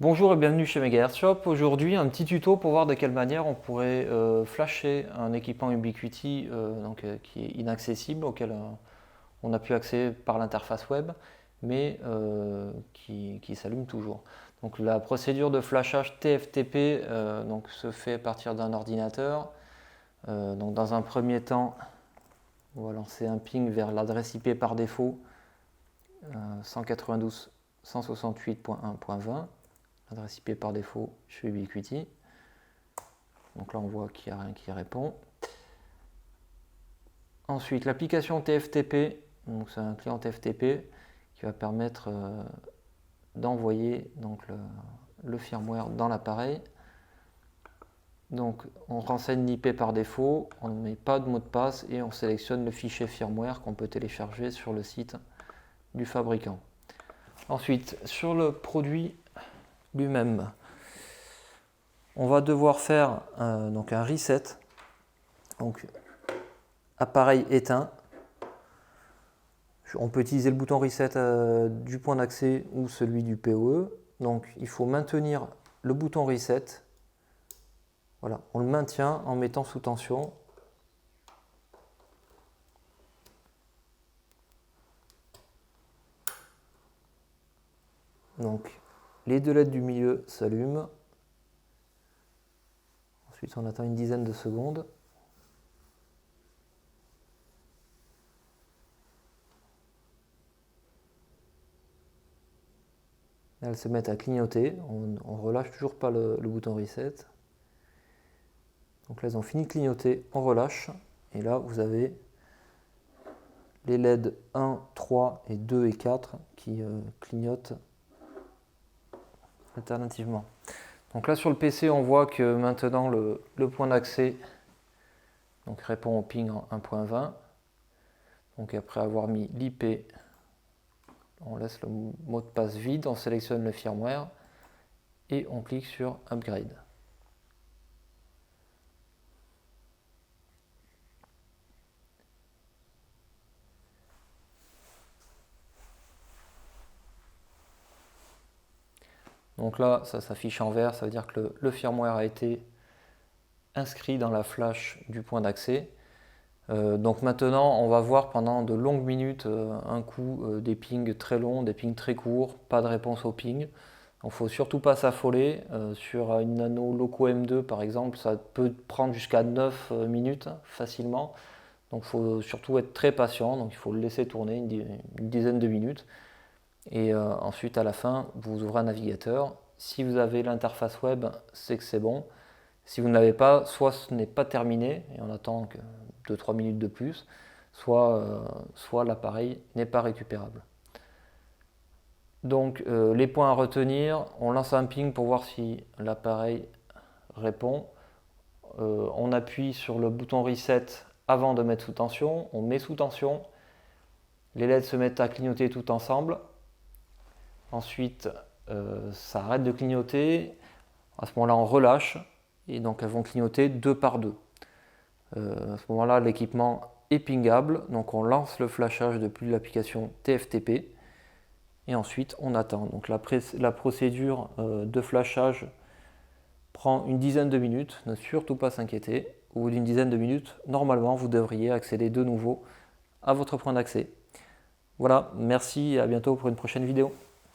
Bonjour et bienvenue chez Megahertz Shop. Aujourd'hui, un petit tuto pour voir de quelle manière on pourrait flasher un équipement Ubiquiti qui est inaccessible, auquel on n'a plus accès par l'interface web, mais qui s'allume toujours. Donc la procédure de flashage TFTP se fait à partir d'un ordinateur. Donc dans un premier temps, on va lancer un ping vers l'adresse IP par défaut 192.168.1.20. Adresse IP par défaut chez Ubiquiti. Donc là on voit qu'il n'y a rien qui répond. Ensuite l'application TFTP, donc c'est un client TFTP qui va permettre d'envoyer le firmware dans l'appareil. Donc on renseigne l'IP par défaut, on ne met pas de mot de passe et on sélectionne le fichier firmware qu'on peut télécharger sur le site du fabricant. Ensuite sur le produit lui-même, on va devoir faire un reset, donc appareil éteint. On peut utiliser le bouton reset du point d'accès ou celui du PoE. Donc il faut maintenir le bouton reset. Voilà, on le maintient en mettant sous tension. Donc les deux LED du milieu s'allument. Ensuite on attend une dizaine de secondes. Elles se mettent à clignoter, on ne relâche toujours pas le bouton reset. Donc là elles ont fini de clignoter, on relâche, et là vous avez les LED 1, 3 et 2 et 4 qui clignotent alternativement. Donc là sur le PC on voit que maintenant le point d'accès répond au ping en 1.20. Donc après avoir mis l'IP, on laisse le mot de passe vide, on sélectionne le firmware et on clique sur Upgrade. Donc là, ça s'affiche en vert, ça veut dire que le firmware a été inscrit dans la flash du point d'accès. Donc maintenant, on va voir pendant de longues minutes un coup des pings très longs, des pings très courts, pas de réponse au ping. Il ne faut surtout pas s'affoler. Sur une Nano Loco M2 par exemple, ça peut prendre jusqu'à 9 minutes facilement. Donc il faut surtout être très patient, donc il faut le laisser tourner une dizaine de minutes. Et ensuite à la fin, vous ouvrez un navigateur. Si vous avez l'interface web, c'est que c'est bon. Si vous ne l'avez pas, soit ce n'est pas terminé et on attend que 2-3 minutes de plus, soit l'appareil n'est pas récupérable. Donc les points à retenir, on lance un ping pour voir si l'appareil répond. On appuie sur le bouton reset avant de mettre sous tension, on met sous tension, les LED se mettent à clignoter tout ensemble. Ensuite, ça arrête de clignoter. À ce moment-là, on relâche et donc elles vont clignoter deux par deux. À ce moment-là, l'équipement est pingable. Donc on lance le flashage depuis l'application TFTP et ensuite on attend. Donc la procédure de flashage prend une dizaine de minutes. Ne surtout pas s'inquiéter. Au bout d'une dizaine de minutes, normalement, vous devriez accéder de nouveau à votre point d'accès. Voilà, merci et à bientôt pour une prochaine vidéo.